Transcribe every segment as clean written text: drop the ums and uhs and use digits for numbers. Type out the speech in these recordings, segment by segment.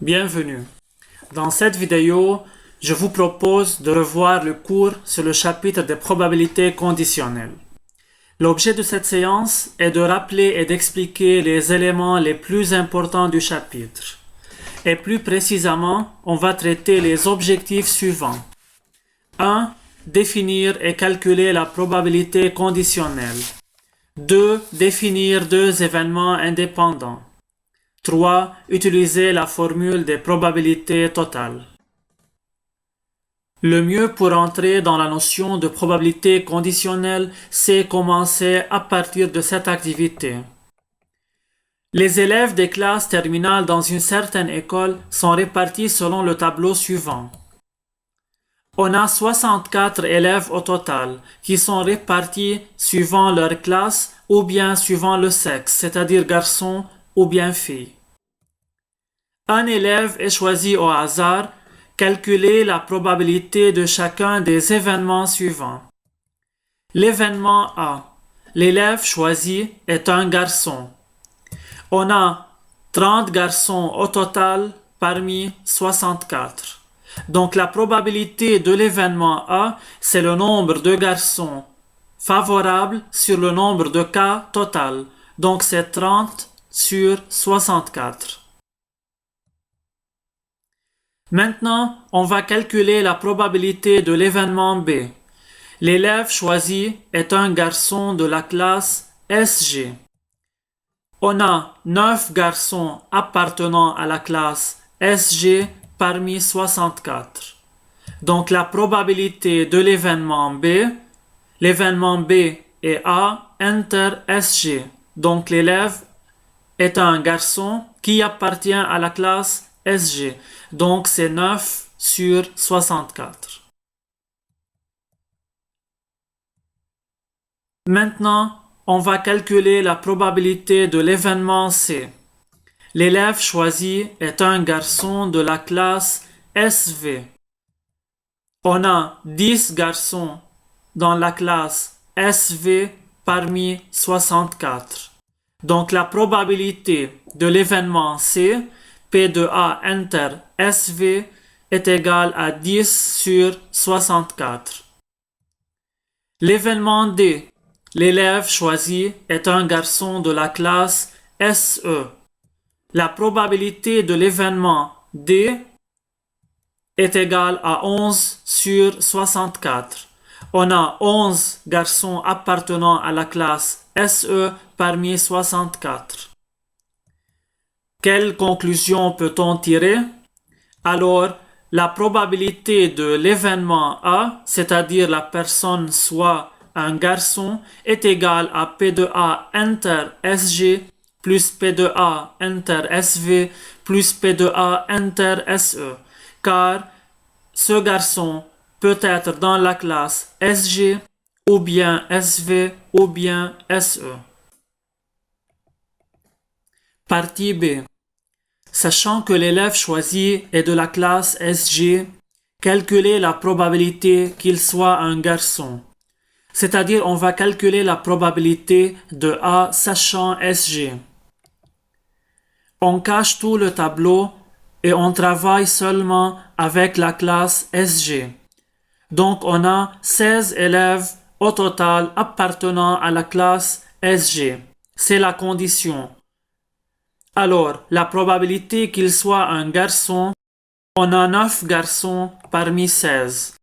Bienvenue. Dans cette vidéo, je vous propose de revoir le cours sur le chapitre des probabilités conditionnelles. L'objet de cette séance est de rappeler et d'expliquer les éléments les plus importants du chapitre. Et plus précisément, on va traiter les objectifs suivants. 1. Définir et calculer la probabilité conditionnelle. 2. Définir deux événements indépendants. 3. Utiliser la formule des probabilités totales. Le mieux pour entrer dans la notion de probabilité conditionnelle, c'est commencer à partir de cette activité. Les élèves des classes terminales dans une certaine école sont répartis selon le tableau suivant. On a 64 élèves au total, qui sont répartis suivant leur classe ou bien suivant le sexe, c'est-à-dire garçon ou bien fille. Un élève est choisi au hasard. Calculez la probabilité de chacun des événements suivants. L'événement A. L'élève choisi est un garçon. On a 30 garçons au total parmi 64. Donc la probabilité de l'événement A, c'est le nombre de garçons favorables sur le nombre de cas total. Donc c'est 30 sur 64. Maintenant, on va calculer la probabilité de l'événement B. L'élève choisi est un garçon de la classe SG. On a 9 garçons appartenant à la classe SG parmi 64. Donc la probabilité de l'événement B est A inter SG. Donc l'élève est un garçon qui appartient à la classe SG. Donc c'est 9 sur 64. Maintenant, on va calculer la probabilité de l'événement C. L'élève choisi est un garçon de la classe SV. On a 10 garçons dans la classe SV parmi 64. Donc la probabilité de l'événement C, P de A inter SV, est égale à 10 sur 64. L'événement D. L'élève choisi est un garçon de la classe SE. La probabilité de l'événement D est égale à 11 sur 64. On a 11 garçons appartenant à la classe SE parmi 64. Quelle conclusion peut-on tirer? Alors, la probabilité de l'événement A, c'est-à-dire la personne soit un garçon, est égale à P de A inter SG plus P de A inter SV plus P de A inter SE, car ce garçon peut être dans la classe SG ou bien SV ou bien SE. Partie B. Sachant que l'élève choisi est de la classe SG, calculez la probabilité qu'il soit un garçon. C'est-à-dire on va calculer la probabilité de A sachant SG. On cache tout le tableau et on travaille seulement avec la classe SG. Donc on a 16 élèves au total appartenant à la classe SG. C'est la condition. Alors, la probabilité qu'il soit un garçon, on a 9 garçons parmi 16.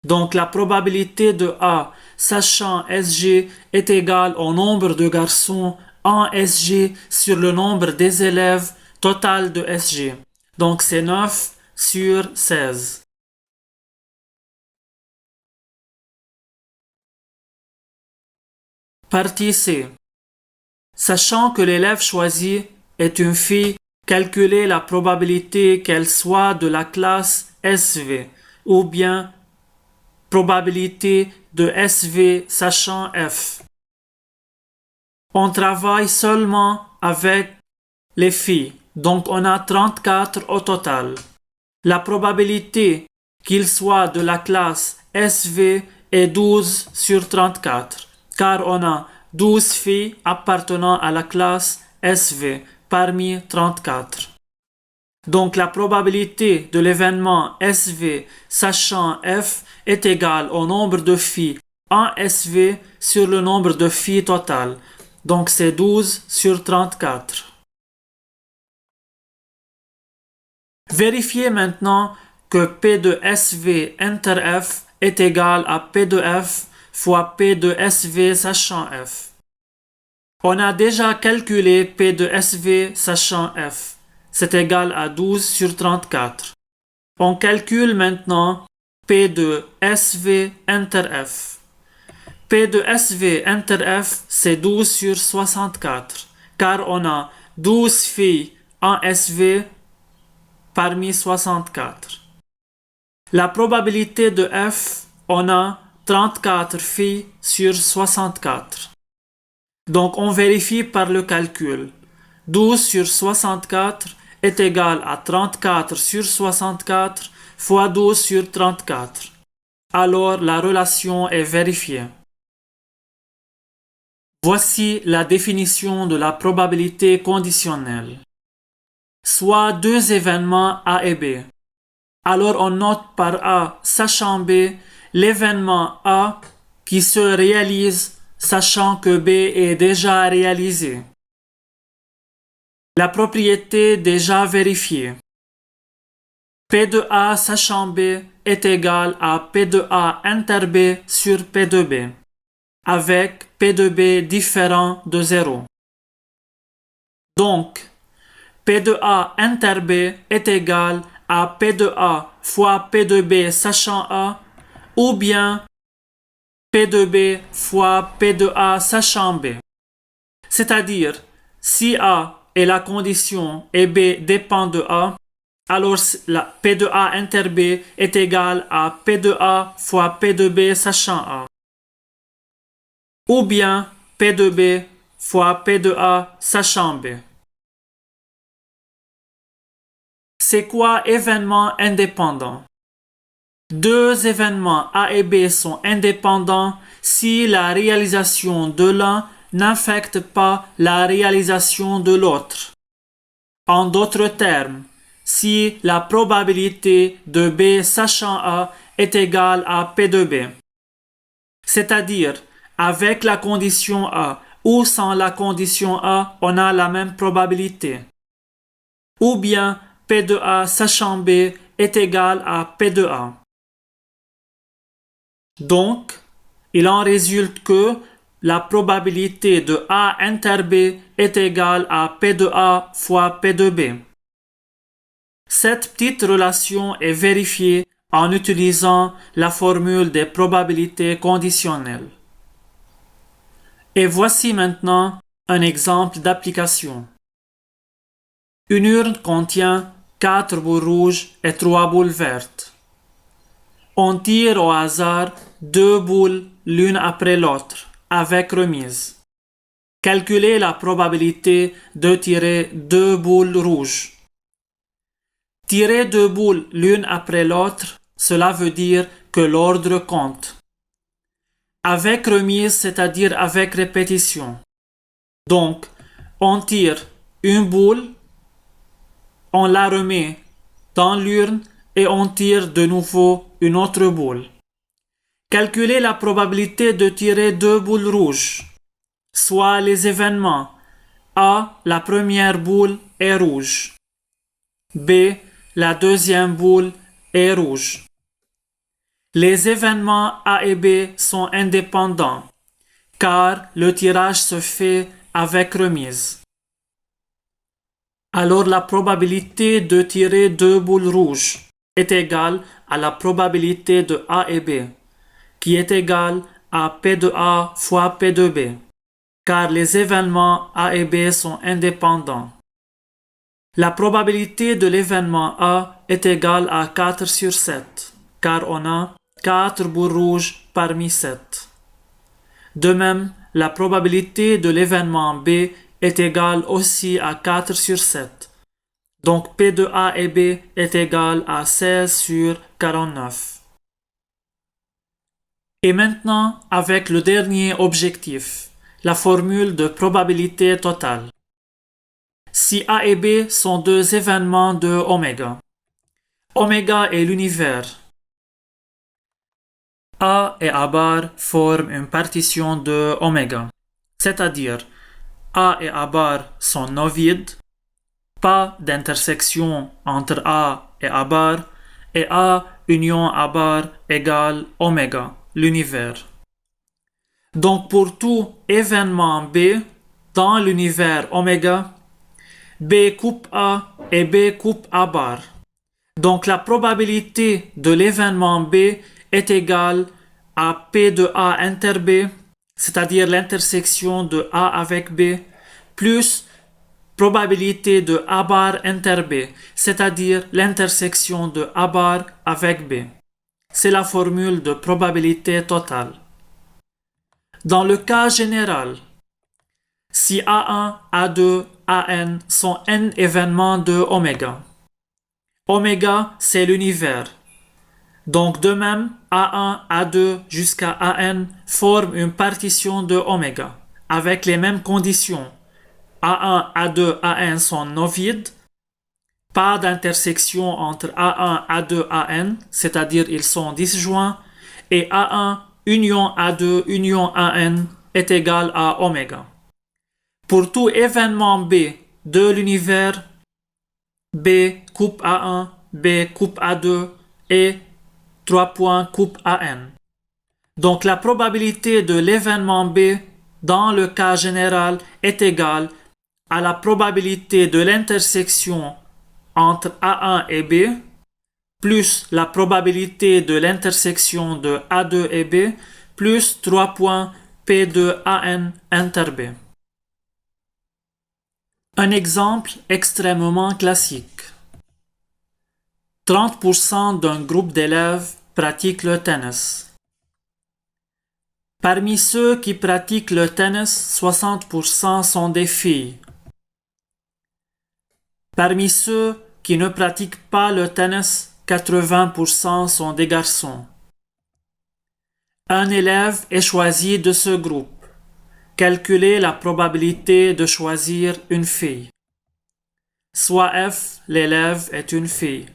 Donc la probabilité de A sachant SG est égale au nombre de garçons en SG sur le nombre des élèves total de SG. Donc c'est 9 sur 16. Partie C. Sachant que l'élève choisi est une fille, calculez la probabilité qu'elle soit de la classe SV ou bien probabilité de SV sachant F. On travaille seulement avec les filles, donc on a 34 au total. La probabilité qu'il soit de la classe SV est 12 sur 34, car on a 12 filles appartenant à la classe SV parmi 34. Donc la probabilité de l'événement SV sachant F est égale au nombre de phi en SV sur le nombre de phi total. Donc c'est 12 sur 34. Vérifiez maintenant que P de SV inter F est égal à P de F fois P de SV sachant F. On a déjà calculé P de SV sachant F. C'est égal à 12 sur 34. On calcule maintenant P de SV inter F. P de SV inter F, c'est 12 sur 64, car on a 12 filles en SV parmi 64. La probabilité de F, on a 34 filles sur 64. Donc on vérifie par le calcul. 12 sur 64 est égal à 34 sur 64 fois 12 sur 34. Alors la relation est vérifiée. Voici la définition de la probabilité conditionnelle. Soit deux événements A et B. Alors on note par A sachant B l'événement A qui se réalise sachant que B est déjà réalisé. La propriété déjà vérifiée. P de A sachant B est égal à P de A inter B sur P de B, avec P de B différent de 0. Donc, P de A inter B est égal à P de A fois P de B sachant A, ou bien P de B fois P de A sachant B. C'est-à-dire, si A est la condition et B dépend de A, alors la P de A inter B est égal à P de A fois P de B sachant A. Ou bien P de B fois P de A sachant B. C'est quoi événement indépendant? Deux événements A et B sont indépendants si la réalisation de l'un n'affecte pas la réalisation de l'autre. En d'autres termes, si la probabilité de B sachant A est égale à P de B. C'est-à-dire, avec la condition A ou sans la condition A, on a la même probabilité. Ou bien P de A sachant B est égal à P de A. Donc, il en résulte que la probabilité de A inter B est égale à P de A fois P de B. Cette petite relation est vérifiée en utilisant la formule des probabilités conditionnelles. Et voici maintenant un exemple d'application. Une urne contient 4 boules rouges et 3 boules vertes. On tire au hasard 2 boules l'une après l'autre, avec remise. Calculez la probabilité de tirer 2 boules rouges. Tirer 2 boules l'une après l'autre, cela veut dire que l'ordre compte. Avec remise, c'est-à-dire avec répétition. Donc, on tire une boule, on la remet dans l'urne et on tire de nouveau une autre boule. Calculez la probabilité de tirer 2 boules rouges, soit les événements A, la première boule est rouge. B, la deuxième boule est rouge. Les événements A et B sont indépendants, car le tirage se fait avec remise. Alors la probabilité de tirer 2 boules rouges est égale à la probabilité de A et B, qui est égale à P de A fois P de B, car les événements A et B sont indépendants. La probabilité de l'événement A est égale à 4 sur 7, car on a 4 boules rouges parmi 7. De même, la probabilité de l'événement B est égale aussi à 4 sur 7. Donc P de A et B est égal à 16 sur 49. Et maintenant, avec le dernier objectif, la formule de probabilité totale. Si A et B sont deux événements de oméga. Oméga est l'univers. A et A bar forment une partition de oméga, c'est-à-dire A et A bar sont non vides, pas d'intersection entre A et A bar, et A union A bar égale oméga, l'univers. Donc pour tout événement B dans l'univers oméga, B coupe A et B coupe A bar. Donc la probabilité de l'événement B est égale à P de A inter B, c'est-à-dire l'intersection de A avec B, plus probabilité de A bar inter B, c'est-à-dire l'intersection de A bar avec B. C'est la formule de probabilité totale. Dans le cas général, si A1, A2, AN sont n événements de oméga. Oméga, c'est l'univers. Donc de même, A1, A2 jusqu'à AN forment une partition de oméga, avec les mêmes conditions. A1, A2, AN sont non vides, pas d'intersection entre A1, A2, AN, c'est-à-dire ils sont disjoints, et A1, union A2, union AN est égal à oméga. Pour tout événement B de l'univers, B coupe A1, B coupe A2 et 3 points coupe AN. Donc la probabilité de l'événement B dans le cas général est égale à la probabilité de l'intersection entre A1 et B plus la probabilité de l'intersection de A2 et B plus 3 points P de AN inter B. Un exemple extrêmement classique. 30% d'un groupe d'élèves pratiquent le tennis. Parmi ceux qui pratiquent le tennis, 60% sont des filles. Parmi ceux qui ne pratiquent pas le tennis, 80% sont des garçons. Un élève est choisi de ce groupe. Calculez la probabilité de choisir une fille. Soit F, l'élève est une fille.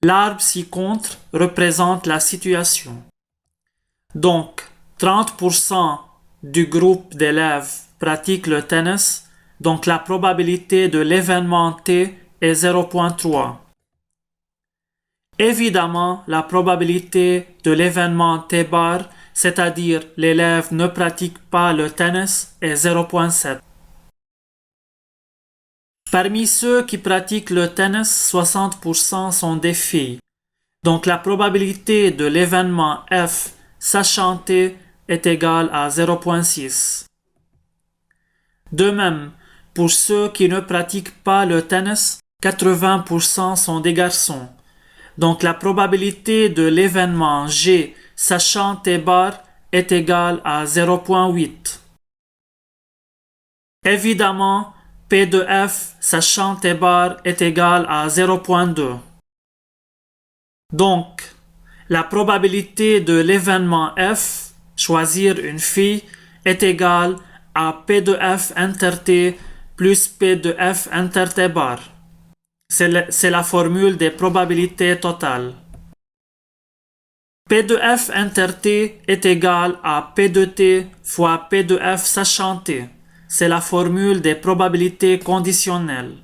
L'arbre ci-contre représente la situation. Donc, 30% du groupe d'élèves pratique le tennis, donc la probabilité de l'événement T est 0,3. Évidemment, la probabilité de l'événement T bar, c'est-à-dire l'élève ne pratique pas le tennis, est 0,7. Parmi ceux qui pratiquent le tennis, 60% sont des filles. Donc la probabilité de l'événement F sachant T est égale à 0,6. De même, pour ceux qui ne pratiquent pas le tennis, 80% sont des garçons. Donc la probabilité de l'événement G sachant T bar est égale à 0,8. Évidemment, P de F sachant T bar est égal à 0,2. Donc, la probabilité de l'événement F, choisir une fille, est égale à P de F inter T plus P de F inter T bar. C'est la formule des probabilités totales. P de F inter T est égal à P de T fois P de F sachant T. C'est la formule des probabilités conditionnelles.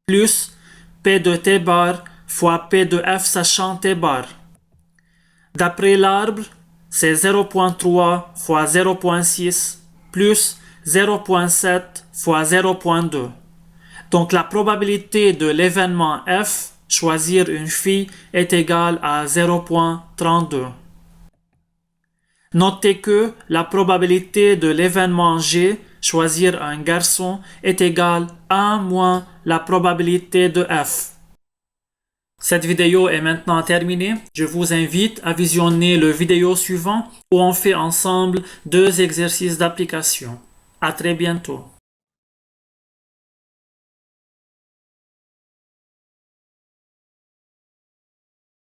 Plus P de T bar fois P de F sachant T bar. D'après l'arbre, c'est 0,3 fois 0,6 plus 0,7 fois 0,2. Donc la probabilité de l'événement F, choisir une fille, est égale à 0,32. Notez que la probabilité de l'événement G, choisir un garçon, est égale à 1 moins la probabilité de F. Cette vidéo est maintenant terminée. Je vous invite à visionner le vidéo suivant où on fait ensemble 2 exercices d'application. À très bientôt.